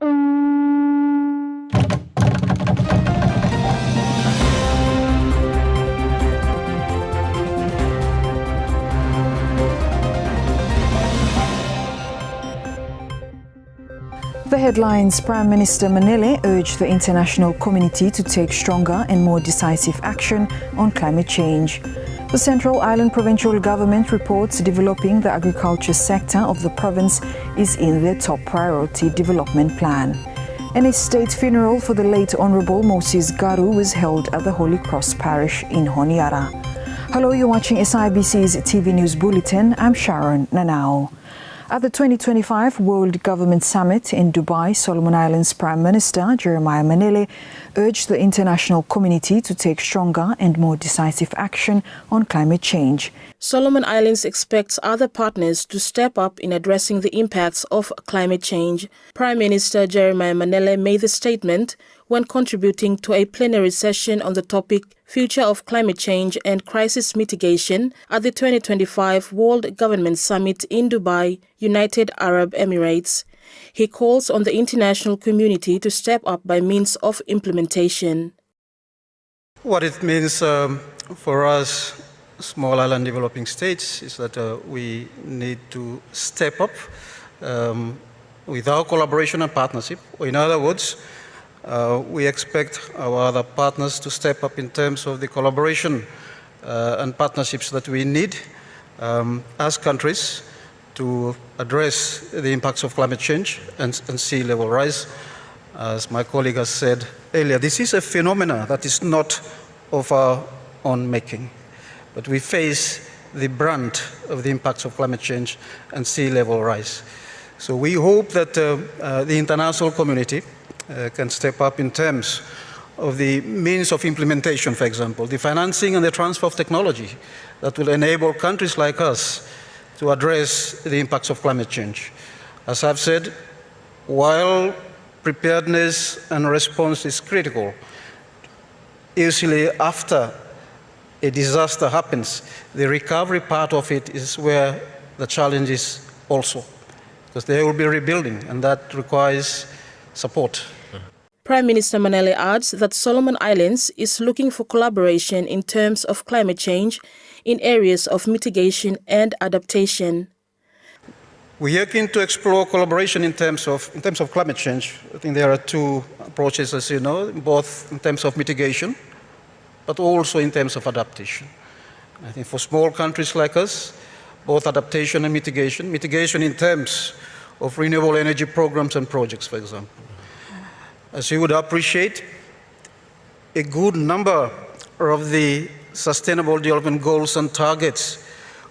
The headlines: Prime Minister Manele urged the international community to take stronger and more decisive action on climate change. The Central Island Provincial Government reports developing the agriculture sector of the province is in their top priority development plan. And a state funeral for the late Honourable Moses Garu was held at the Holy Cross Parish in Honiara. Hello, you're watching SIBC's TV News Bulletin. I'm Sharon Nanao. At the 2025 World Government Summit in Dubai, Solomon Islands Prime Minister Jeremiah Manele urged the international community to take stronger and more decisive action on climate change. Solomon Islands expects other partners to step up in addressing the impacts of climate change. Prime Minister Jeremiah Manele made the statement when contributing to a plenary session on the topic Future of Climate Change and Crisis Mitigation at the 2025 World Government Summit in Dubai, United Arab Emirates. He calls on the international community to step up by means of implementation. What it means for us, small island developing states, is that we need to step up with our collaboration and partnership. Or in other words, we expect our other partners to step up in terms of the collaboration and partnerships that we need as countries to address the impacts of climate change and sea level rise. As my colleague has said earlier, this is a phenomenon that is not of our own making, but we face the brunt of the impacts of climate change and sea level rise. So we hope that the international community can step up in terms of the means of implementation, for example, the financing and the transfer of technology that will enable countries like us to address the impacts of climate change. As I've said, while preparedness and response is critical, usually after a disaster happens, the recovery part of it is where the challenge is also, because they will be rebuilding, and that requires support. Prime Minister Manele adds that Solomon Islands is looking for collaboration in terms of climate change in areas of mitigation and adaptation. We are keen to explore collaboration in terms of climate change. I think there are two approaches, as you know, both in terms of mitigation, but also in terms of adaptation. I think for small countries like us, both adaptation and mitigation in terms of renewable energy programs and projects, for example. As you would appreciate, a good number of the Sustainable Development Goals and targets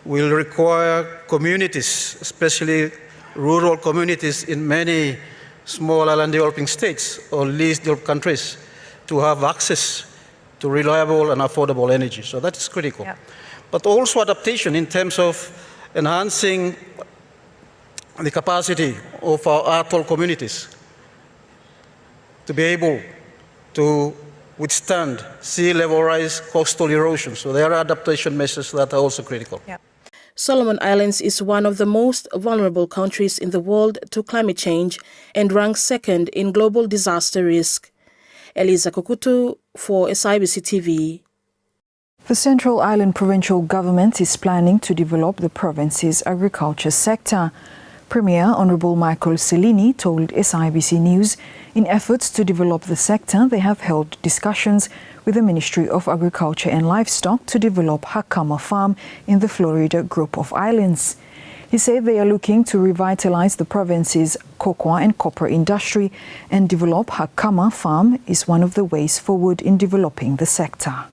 will require communities, especially rural communities in many small island developing states or least developed countries, to have access to reliable and affordable energy. So that is critical. Yeah. But also adaptation in terms of enhancing the capacity of our atoll communities to be able to withstand sea level rise, coastal erosion. So there are adaptation measures that are also critical. Yeah. Solomon Islands is one of the most vulnerable countries in the world to climate change and ranks second in global disaster risk. Eliza Kokutu for SIBC TV. The Central Island Provincial Government is planning to develop the province's agriculture sector. Premier Honourable Michael Cellini told SIBC News in efforts to develop the sector, they have held discussions with the Ministry of Agriculture and Livestock to develop Hakama Farm in the Florida group of islands. He said they are looking to revitalize the province's cocoa and copper industry, and develop Hakama Farm is one of the ways forward in developing the sector.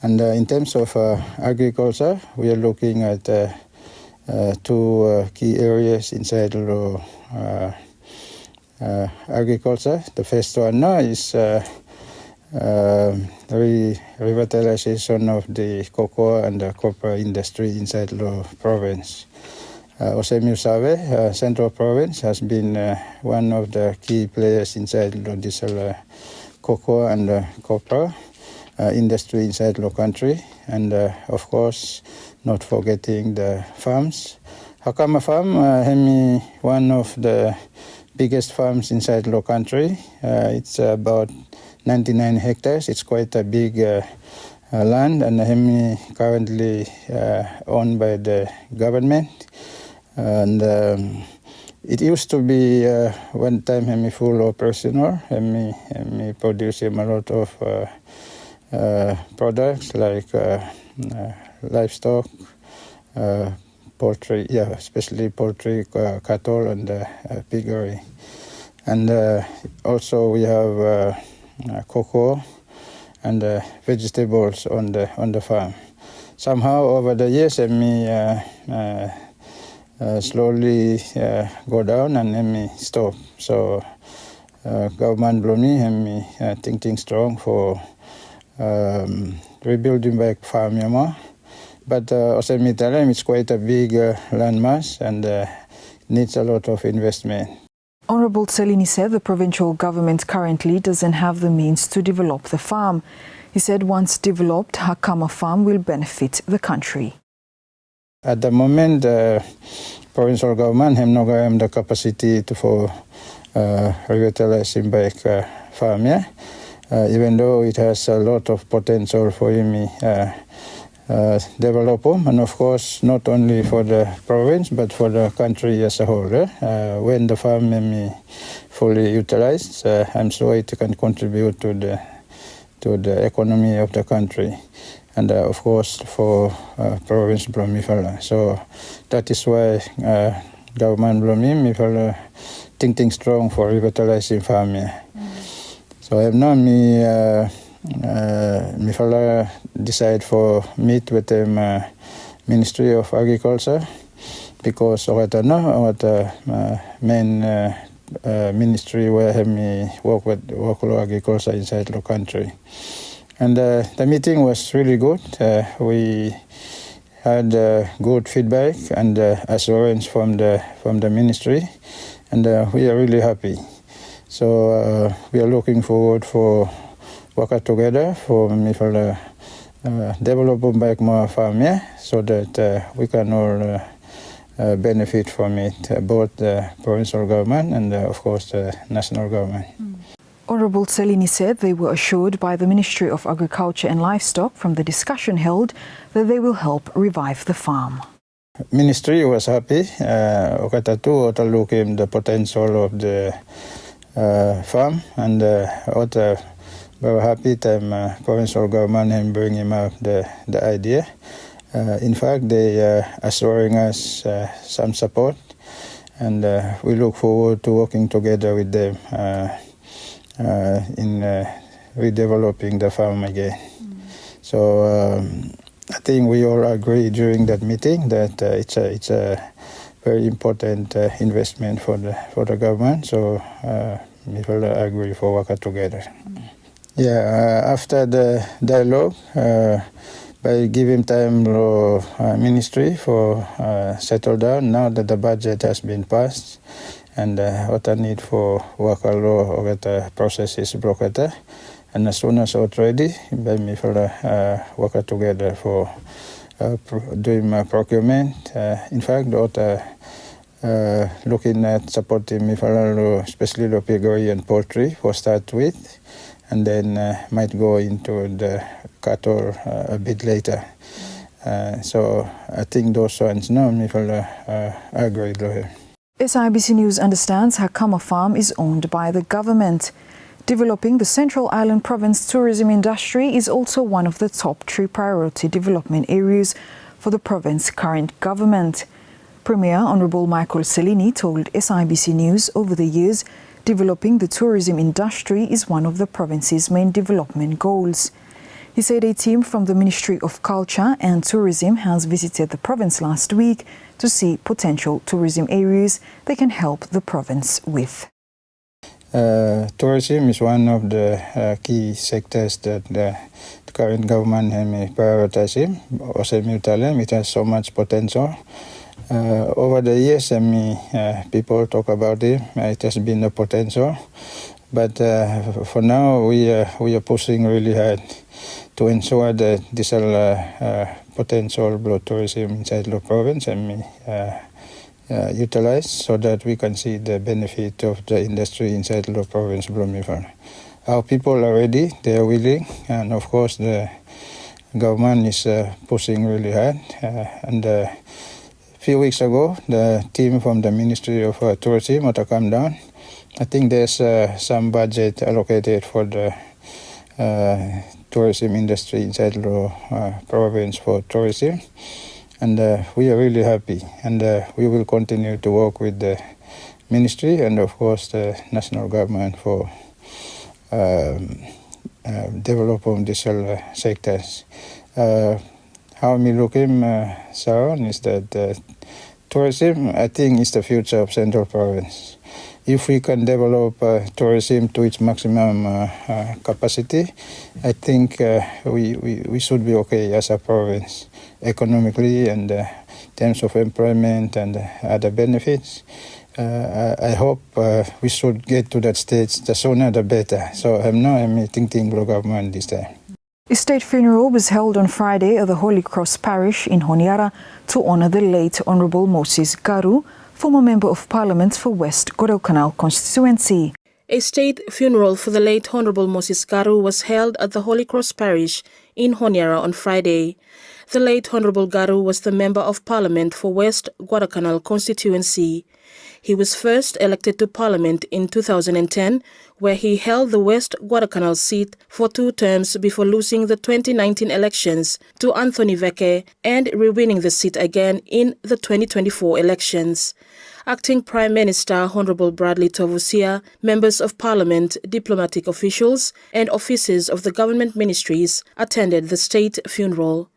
And in terms of agriculture, we are looking at two key areas inside agriculture. The first one is the revitalization of the cocoa and the copper industry inside the province. Osemu Save, Central Province, has been one of the key players inside this cocoa and copper industry inside the country, and of course not forgetting the farms. Hakama Farm, one of the biggest farms inside the country. It's about 99 hectares. It's quite a big land, and Hemi currently owned by the government. And it used to be one time Hemi full operational. Hemi producing a lot of products like livestock, poultry, especially poultry, cattle, and piggery. And also we have cocoa and vegetables on the farm. Somehow over the years, Hemi slowly go down and Hemi stop. So government Blomi Hemi thinking strong for rebuilding back farm Yama. But also it's quite a big landmass and needs a lot of investment. Honorable Tselini said the provincial government currently doesn't have the means to develop the farm. He said once developed, Hakama farm will benefit the country. At the moment, provincial government have no the capacity for revitalizing back farm, even though it has a lot of potential for develop them, and of course not only for the province but for the country as a whole. When the farm may fully utilized, I'm sure it can contribute to the economy of the country, and of course for province Blomifala. So that is why government Blomifala thinking strong for revitalizing farm. So I have known me fella decide for meet with the Ministry of Agriculture, because of the main ministry where me work with local agriculture inside the country. And the meeting was really good. We had good feedback and assurance from the ministry, and we are really happy. So we are looking forward for work together for develop back more farm, so that we can all benefit from it, both the provincial government and of course the national government. Honorable Tselini said they were assured by the Ministry of Agriculture and Livestock from the discussion held that they will help revive the farm. Ministry was happy. Okatatu overlooking the potential of the farm, and very happy that provincial government and bringing up the idea. In fact, they are assuring us some support, and we look forward to working together with them in redeveloping the farm again. So I think we all agree during that meeting that it's a very important investment for the government. So we will agree for working together. After the dialogue, by giving time to ministry for settle down, now that the budget has been passed, and what I need for worker law or the process is broken, and as soon as it's ready, by me for work together for doing procurement. In fact, looking at supporting me for especially the piggery and poultry for start with, and then might go into the cattle a bit later. So I think those ones now me for agree with. SIBC News understands Hakama Farm is owned by the government. Developing the Central Island Province tourism industry is also one of the top 3 priority development areas for the province's current government. Premier Honorable Michael Tselini told SIBC News over the years, developing the tourism industry is one of the province's main development goals. He said a team from the Ministry of Culture and Tourism has visited the province last week to see potential tourism areas they can help the province with. Tourism is one of the key sectors that the current government is prioritizing. It has so much potential. Over the years, people talk about it. It has been a potential, but for now, we are pushing really hard to ensure that this potential tourism inside the province utilized so that we can see the benefit of the industry inside the province of Bloemfontein. Our people are ready, they are willing, and of course the government is pushing really hard. And a few weeks ago, the team from the Ministry of Tourism had to come down. I think there's some budget allocated for the tourism industry inside the province for tourism. And we are really happy, and we will continue to work with the ministry and of course the national government for developing these sectors. How we look him, Sharon, is that tourism, I think, is the future of Central Province. If we can develop tourism to its maximum capacity, I think we should be okay as a province economically and in terms of employment and other benefits. I hope we should get to that stage, the sooner the better. So I'm thinking the government this time. A state funeral was held on Friday at the Holy Cross Parish in Honiara to honor the late Honourable Moses Garu, former Member of Parliament for West Guadalcanal constituency. A state funeral for the late Honourable Moses Garu was held at the Holy Cross Parish in Honiara on Friday. The late Honourable Garu was the Member of Parliament for West Guadalcanal constituency. He was first elected to Parliament in 2010, where he held the West Guadalcanal seat for 2 terms before losing the 2019 elections to Anthony Veke and re-winning the seat again in the 2024 elections. Acting Prime Minister Honourable Bradley Tovusia, members of Parliament, diplomatic officials and officers of the government ministries attended the state funeral.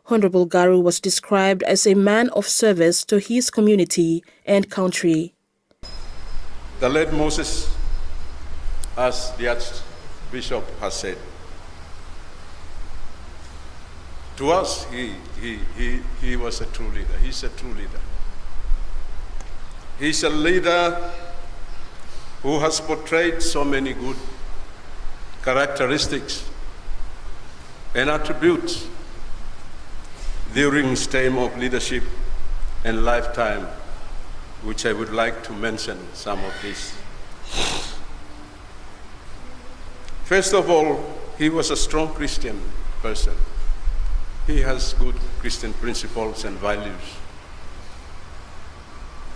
Honourable Garu was described as a man of service to his community and country. The late Moses, as the Archbishop has said, to us he was a true leader. He's a true leader. He's a leader who has portrayed so many good characteristics and attributes during his time of leadership and lifetime, which I would like to mention some of these. First of all, he was a strong Christian person. He has good Christian principles and values.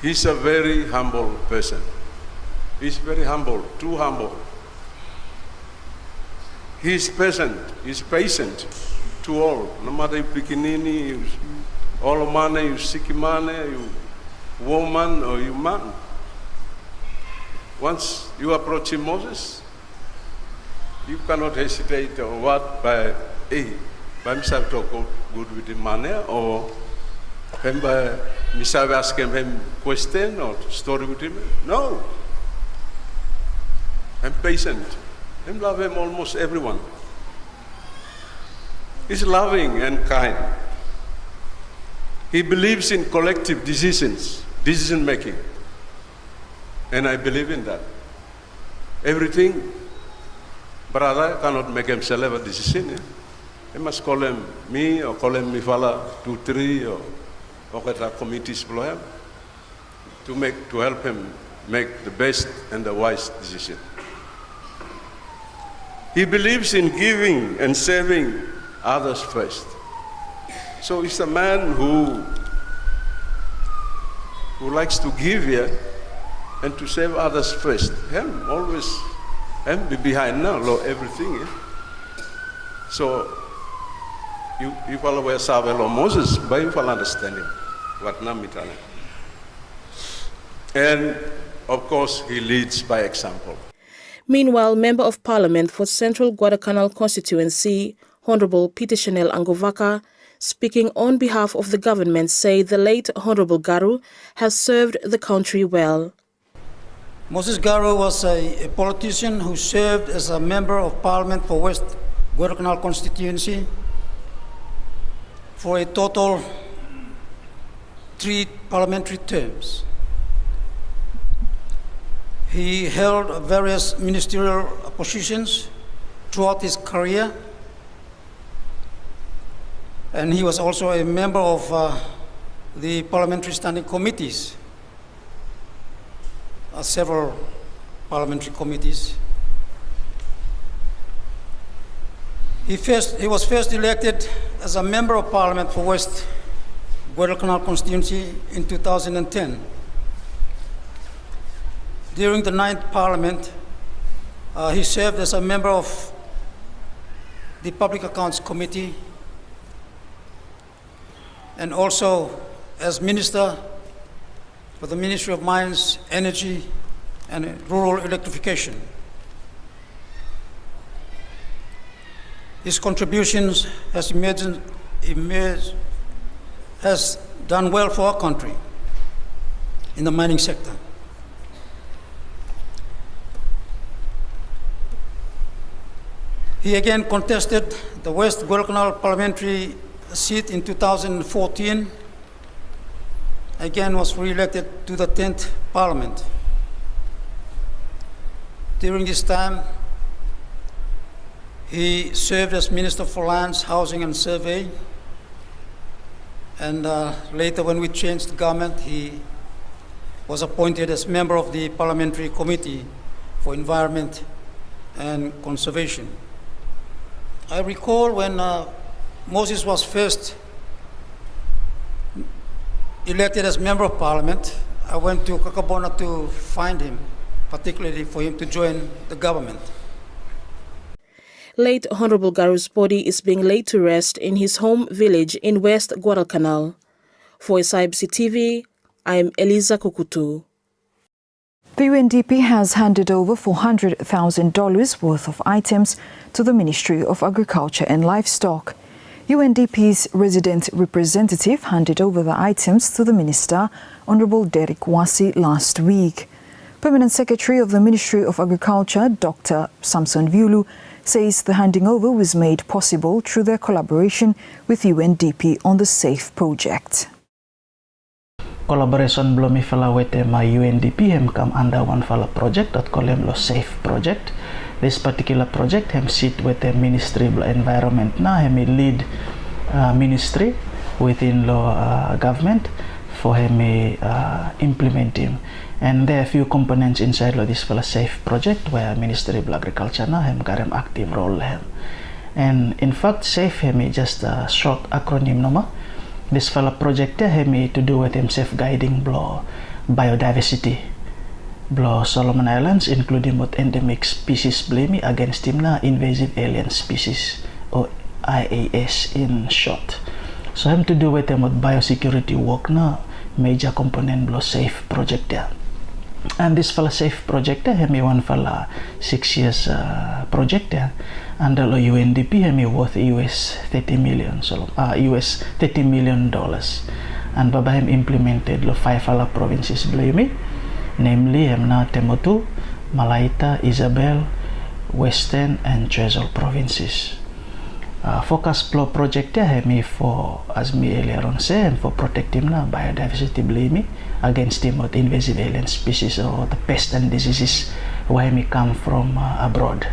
He's a very humble person. He's very humble, too humble. He's patient to all. No matter you pikinini, you all man, you sick man, you woman or you man. Once you approach him, Moses, you cannot hesitate or what by himself talk good with the man or him by himself ask him question or story with him. No. I'm patient. I love him almost everyone. He's loving and kind. He believes in collective decision making. And I believe in that. Everything, brother cannot make himself a decision. He must call him me or call him Mifala 2, 3 or get committees below him to help him make the best and the wise decision. He believes in giving and serving others first. So he's a man who likes to give here and to serve others first. Him always be behind now, everything. So you follow where Savel or Moses, but you follow understanding what Namitana. And of course he leads by example. Meanwhile, Member of Parliament for Central Guadalcanal constituency, Honourable Peter Chanel Angovaka, speaking on behalf of the government, said the late Honourable Garu has served the country well. Moses Garu was a politician who served as a Member of Parliament for West Guadalcanal constituency for a total 3 parliamentary terms. He held various ministerial positions throughout his career, and he was also a member of the parliamentary standing committees several parliamentary committees. He was first elected as a member of parliament for West Guadalcanal constituency in 2010. During the 9th parliament, he served as a member of the Public Accounts Committee and also as Minister for the Ministry of Mines, Energy and Rural Electrification. His contributions has done well for our country in the mining sector. He again contested the West Guadalcanal parliamentary seat in 2014, again was re-elected to the 10th Parliament. During this time, he served as Minister for Lands, Housing and Survey, and later when we changed the government, he was appointed as member of the Parliamentary Committee for Environment and Conservation. I recall when Moses was first elected as member of parliament, I went to Kakabona to find him, particularly for him to join the government. Late Honorable Garu's body is being laid to rest in his home village in West Guadalcanal. For SIBC TV, I'm Eliza Kukutu. The UNDP has handed over $400,000 worth of items to the Ministry of Agriculture and Livestock. UNDP's resident representative handed over the items to the Minister, Honorable Derek Wasi, last week. Permanent Secretary of the Ministry of Agriculture, Dr. Samson Viulu, says the handing over was made possible through their collaboration with UNDP on the SAFE project. Collaboration belum ifala wete ma UNDP hem come under one fala project that call him lo SAFE project. This particular project hem sit with the Ministry of Environment na hem lead ministry within lo government for him implement him. And there are a few components inside lo this fala SAFE project where Ministry of Agriculture na hem karem active role hem. And in fact SAFE hem just a short acronym no ma. This fella project has to do with him safeguarding biodiversity. Solomon Islands, including what endemic species blame against him na invasive alien species, or IAS in short. So him to do with him what biosecurity work na major component SAFE project there. And this fella SAFE project him one fella 6 years project there. Under the UNDP hemi worth US 30 million, so US $30 million, and baba him implemented lo 5 fala provinces blame, namely hemna Temotu, Malaita, Isabel, Western and Chazal provinces. Focus Flow project hemi for, as me earlier on said, for protecting na biodiversity blame against him with invasive alien species or the pests and diseases where he come from abroad.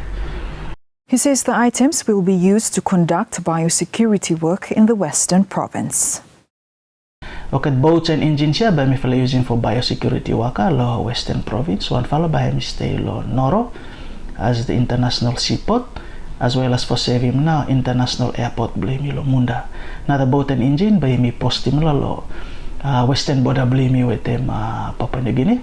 He says the items will be used to conduct biosecurity work in the Western Province. Okay, boats and engines here by me fala using for biosecurity work lo Western Province. One follow by him stay lo Noro as the international seaport, as well as for saving na international airport blame lo Munda. Now the boat and engine by me post him lo Western border blame with him Papua New Guinea.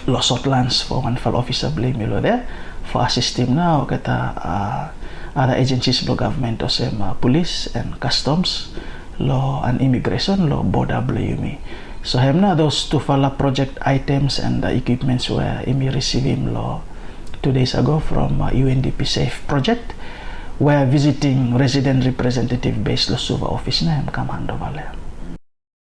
Lo Shortlands for one follow officer blame lo there. For assist him now kata other agencies lo government o sem police and customs law and immigration law border blame. So him na those two fala project items and equipments where he receive him law 2 days ago from UNDP SAFE project where visiting resident representative based lo Suva office na him come hand over there.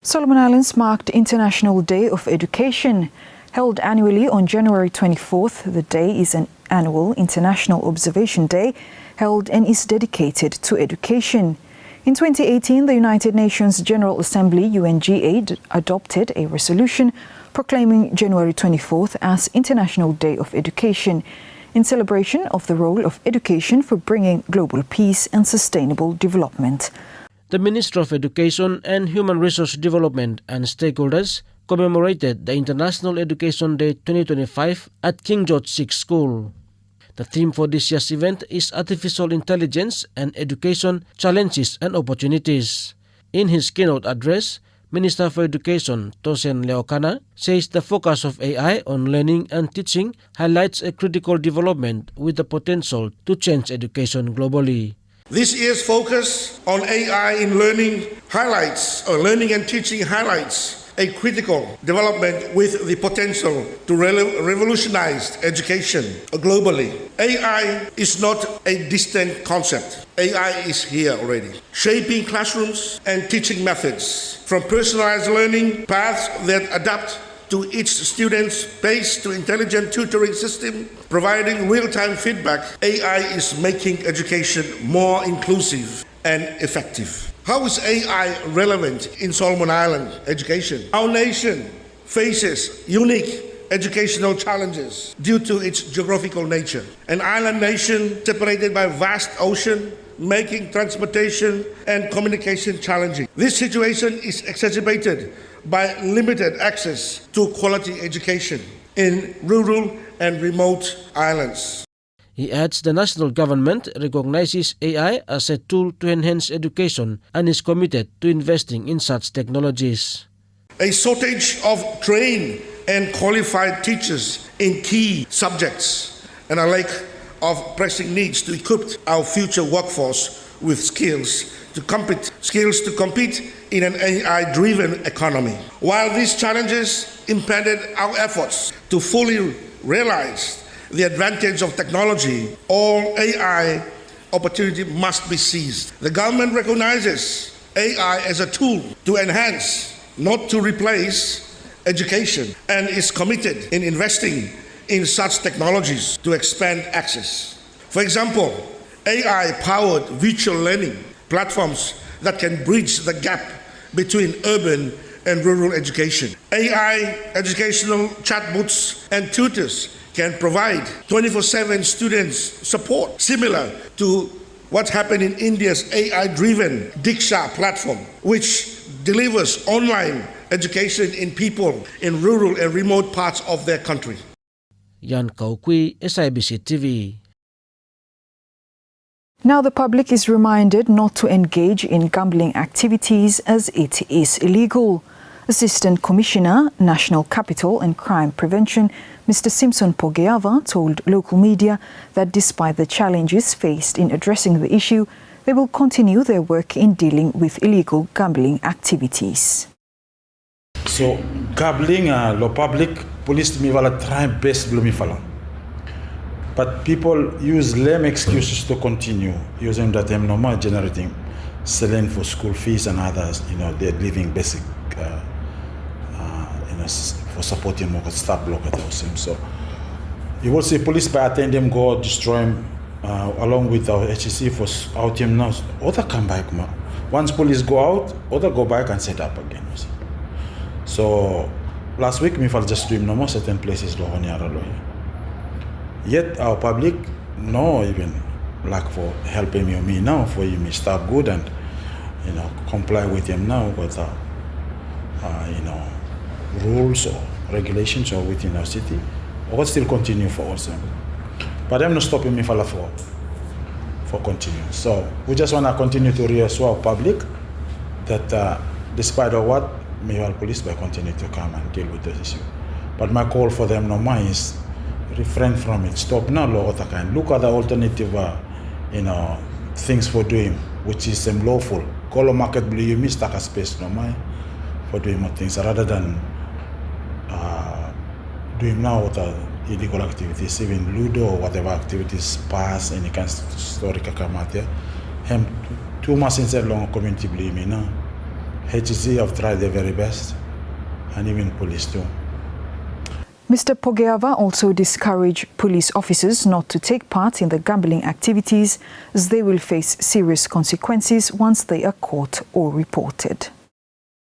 Solomon Islands marked International Day of Education. Held annually on January 24th, the day is an annual International Observation Day held and is dedicated to education. In 2018, the United Nations General Assembly UNGA adopted a resolution proclaiming January 24th as International Day of Education in celebration of the role of education for bringing global peace and sustainable development. The Minister of Education and Human Resource Development and stakeholders commemorated the International Education Day 2025 at King George VI School. The theme for this year's event is Artificial Intelligence and Education Challenges and Opportunities. In his keynote address, Minister for Education Tosen Leokana says the focus of AI on learning and teaching highlights a critical development with the potential to change education globally. This year's focus on AI in learning and teaching highlights a critical development with the potential to revolutionize education globally. AI is not a distant concept. AI is here already, shaping classrooms and teaching methods, from personalized learning paths that adapt to each student's pace to intelligent tutoring system, providing real-time feedback. AI is making education more inclusive and effective. How is AI relevant in Solomon Island education? Our nation faces unique educational challenges due to its geographical nature. An island nation separated by vast ocean, making transportation and communication challenging. This situation is exacerbated by limited access to quality education in rural and remote islands. He adds the national government recognizes AI as a tool to enhance education and is committed to investing in such technologies. A shortage of trained and qualified teachers in key subjects and a lack of pressing needs to equip our future workforce with skills to compete in an AI-driven economy. While these challenges impeded our efforts to fully realize the advantage of technology, all AI opportunity must be seized. The government recognizes AI as a tool to enhance, not to replace, education, and is committed in investing in such technologies to expand access. For example, AI-powered virtual learning platforms that can bridge the gap between urban and rural education. AI educational chatbots and tutors can provide 24/7 students support, similar to what happened in India's AI-driven Diksha platform, which delivers online education in people in rural and remote parts of their country. Yan Kaukui, SIBC TV. Now the public is reminded not to engage in gambling activities as it is illegal. Assistant Commissioner, National Capital and Crime Prevention, Mr. Simpson Pogeava, told local media that despite the challenges faced in addressing the issue, they will continue their work in dealing with illegal gambling activities. So, gambling, lo public, police mi wala try best blumi fala. But people use lame excuses to continue using that normal generating, selling for school fees and others. They're living basic, for supporting more staff block at the same. So you will see police by attending go destroy them along with our HEC for our team now. Other come back. Once police go out, other go back and set up again. So last week me felt just doing no more certain places lo yet our public no even like for helping me now for me start good and comply with them now with rules or regulations or within our city, or still continue for us. But I'm not stopping me for continue. So we just want to continue to reassure our public that despite of what, Mayoral Police will continue to come and deal with this issue. But my call for them no more is refrain from it. Stop now, look at the alternative, things for doing, which is lawful. Call a market, you miss a space no more for doing more things rather than doing now what illegal activities, even Ludo or whatever activities pass any kind of story kakamate. 2 months inside long community believe me now. HEC have tried their very best and even police too. Mr. Pogeava also discouraged police officers not to take part in the gambling activities as they will face serious consequences once they are caught or reported.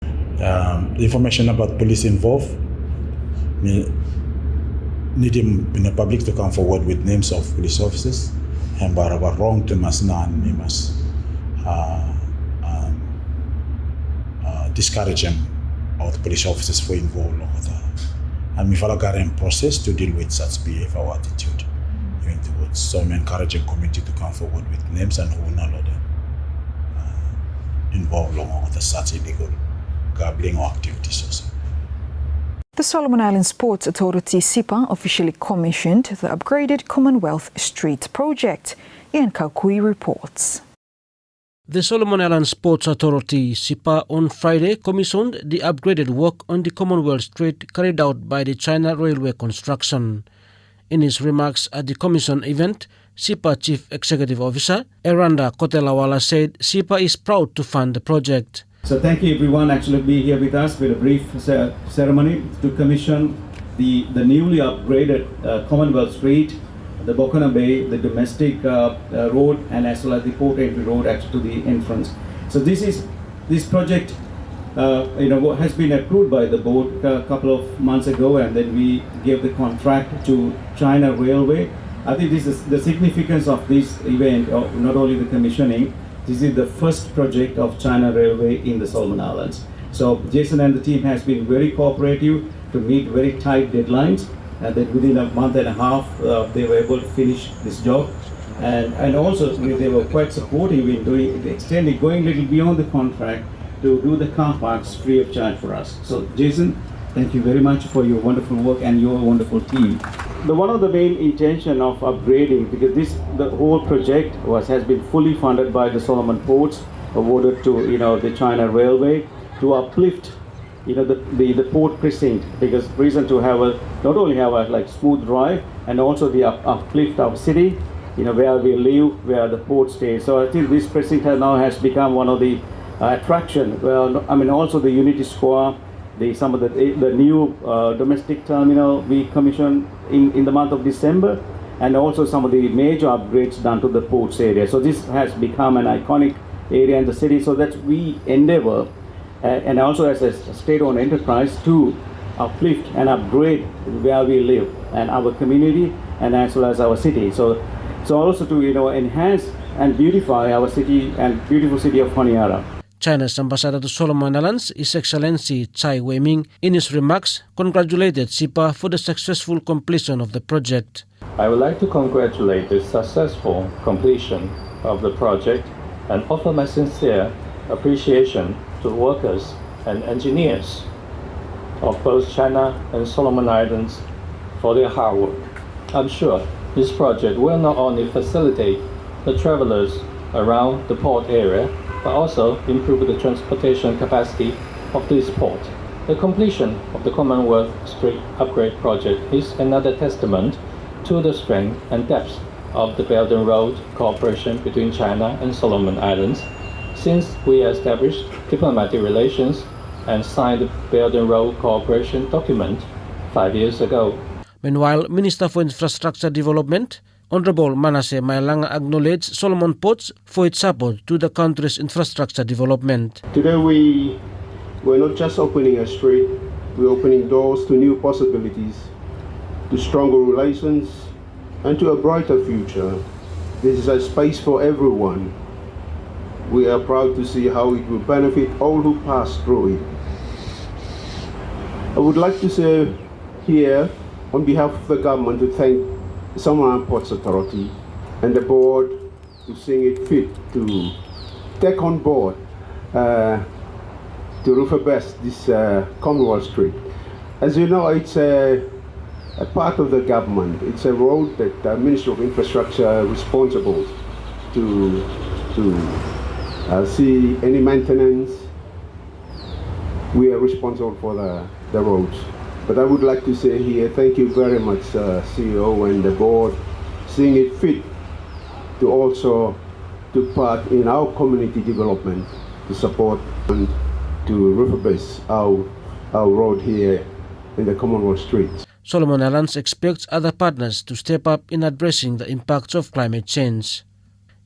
The information about police involved, me need him in the public to come forward with names of police officers and whatever wrong to must none, we must discourage them or the police officers for involved with that. And we follow a process to deal with such behavior or attitude in the woods. So I'm encouraging community to come forward with names and who know them involved along with such illegal gambling or activities also. The Solomon Islands Ports Authority SIBC officially commissioned the upgraded Commonwealth Street project. Ian Kaukui reports. The Solomon Islands Ports Authority SIBC on Friday commissioned the upgraded work on the Commonwealth Street carried out by the China Railway Construction. In his remarks at the commission event, SIBC Chief Executive Officer Eranda Kotelawala said SIBC is proud to fund the project. So thank you everyone actually being here with us with a brief ceremony to commission the newly upgraded Commonwealth Street, the Bokana Bay, the domestic road, and as well as the port entry road actually to the entrance. So this project has been approved by the board a couple of months ago, and then we gave the contract to China Railway. I think this is the significance of this event, not only the commissioning. This is the first project of China Railway in the Solomon Islands. So Jason and the team has been very cooperative to meet very tight deadlines, and that within a month and a half they were able to finish this job. And also they were quite supportive in going a little beyond the contract to do the car parks free of charge for us. So Jason, thank you very much for your wonderful work and your wonderful team. One of the main intention of upgrading, because the whole project has been fully funded by the Solomon Ports, awarded to the China Railway to uplift the port precinct, because reason to have not only have a smooth drive and also the uplift of city, where we live, where the port stays. So I think this precinct has become one of the attraction. Well, I mean also the Unity Square. Some of the new domestic terminal we commissioned in the month of December, and also some of the major upgrades done to the ports area. So this has become an iconic area in the city, so that we endeavor and also as a state-owned enterprise to uplift and upgrade where we live and our community and as well as our city. So also to enhance and beautify our city and beautiful city of Honiara. China's ambassador to Solomon Islands, His Excellency Tsai Wei-ming, in his remarks, congratulated SIBC for the successful completion of the project. I would like to congratulate the successful completion of the project and offer my sincere appreciation to workers and engineers of both China and Solomon Islands for their hard work. I'm sure this project will not only facilitate the travelers around the port area, but also improve the transportation capacity of this port. The completion of the Commonwealth Street upgrade project is another testament to the strength and depth of the Belt and Road cooperation between China and Solomon Islands since we established diplomatic relations and signed the Belt and Road cooperation document 5 years ago. Meanwhile, Minister for Infrastructure Development, Honorable Manasseh Mailanga, acknowledged Solomon Ports for its support to the country's infrastructure development. Today we're not just opening a street, we're opening doors to new possibilities, to stronger relations, and to a brighter future. This is a space for everyone. We are proud to see how it will benefit all who pass through it. I would like to say here, on behalf of the government, to thank the Solomon Islands Ports Authority and the board to seeing it fit to take on board to refurbish this Commonwealth Street. As you know, it's a part of the government. It's a road that the Ministry of Infrastructure is responsible to see any maintenance. We are responsible for the roads. But I would like to say here, thank you very much, CEO and the board, seeing it fit to also take part in our community development to support and to refurbish our road here in the Commonwealth Street. Solomon Islands expects other partners to step up in addressing the impacts of climate change.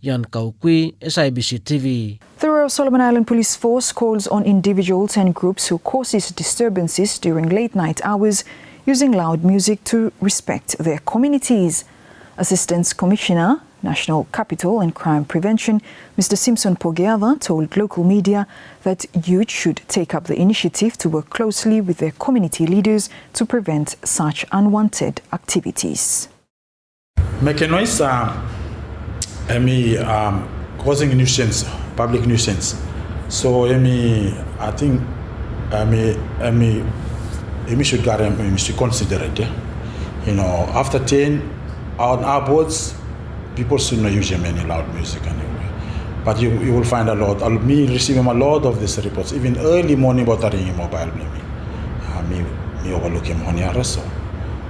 Yan Kaukui, SIBC TV. The Royal Solomon Island Police Force calls on individuals and groups who causes disturbances during late night hours using loud music to respect their communities. Assistant Commissioner National Capital and Crime Prevention, Mr. Simpson Pogeava, told local media that youth should take up the initiative to work closely with their community leaders to prevent such unwanted activities. Making noise, causing nuisance, public nuisance. So, I think, we should consider it. After 10 on our boards, people should not use any loud music anyway. But you will find a lot. Me receiving a lot of these reports, even early morning about ringing mobile. Me overlooking money so.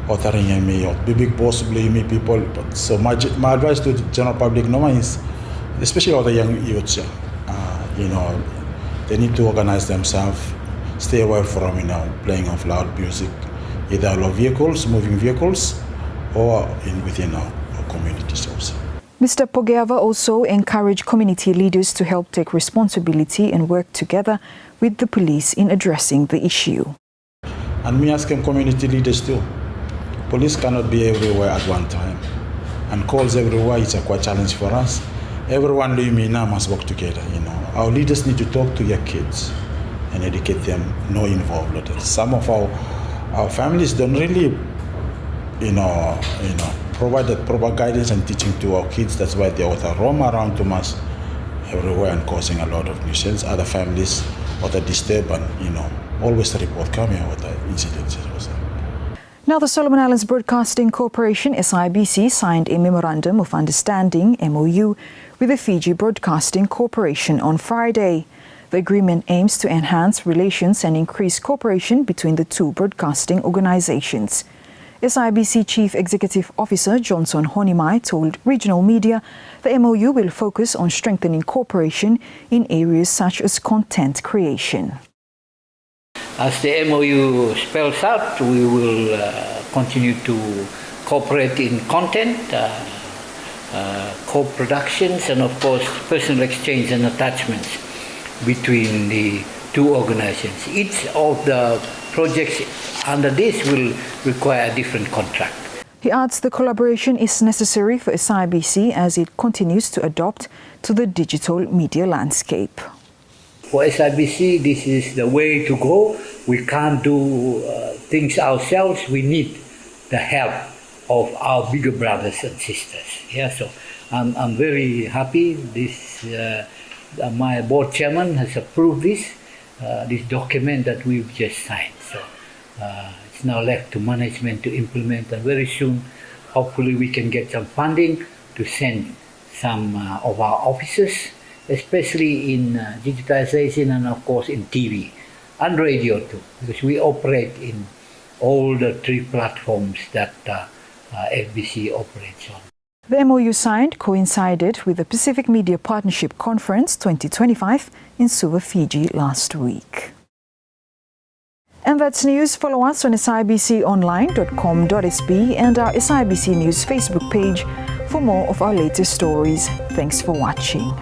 Or ringing me, big boss me people. So my advice to the general public now is, especially all the young youths, they need to organize themselves, stay away from playing of loud music, either low vehicles, moving vehicles, or within our communities also. Mr. Pogeava also encouraged community leaders to help take responsibility and work together with the police in addressing the issue. And me asking community leaders too. Police cannot be everywhere at one time. And calls everywhere is a quite challenge for us. Everyone now must work together. Our leaders need to talk to their kids and educate them, no involved. Some of our families don't really provide that proper guidance and teaching to our kids. That's why they roam around too much everywhere and causing a lot of nuisance. Other families disturb and always report coming with the incidents. Now, the Solomon Islands Broadcasting Corporation (SIBC) signed a Memorandum of Understanding (MOU) with the Fiji Broadcasting Corporation on Friday. The agreement aims to enhance relations and increase cooperation between the two broadcasting organizations. SIBC Chief Executive Officer Johnson Honimai told regional media the MOU will focus on strengthening cooperation in areas such as content creation. As the MOU spells out, we will continue to cooperate in content, co-productions, and of course personal exchange and attachments between the two organizations. Each of the projects under this will require a different contract. He adds the collaboration is necessary for SIBC as it continues to adapt to the digital media landscape. For SIBC, this is the way to go. We can't do things ourselves. We need the help of our bigger brothers and sisters. So I'm very happy. My board chairman has approved this document that we've just signed. So it's now left to management to implement, and very soon, hopefully, we can get some funding to send some of our officers, especially in digitization and of course in TV and radio too, because we operate in all the three platforms that FBC operates on. The MOU signed coincided with the Pacific Media Partnership Conference 2025 in Suva, Fiji last week. And that's news. Follow us on sibconline.com.sb and our SIBC News Facebook page for more of our latest stories. Thanks for watching.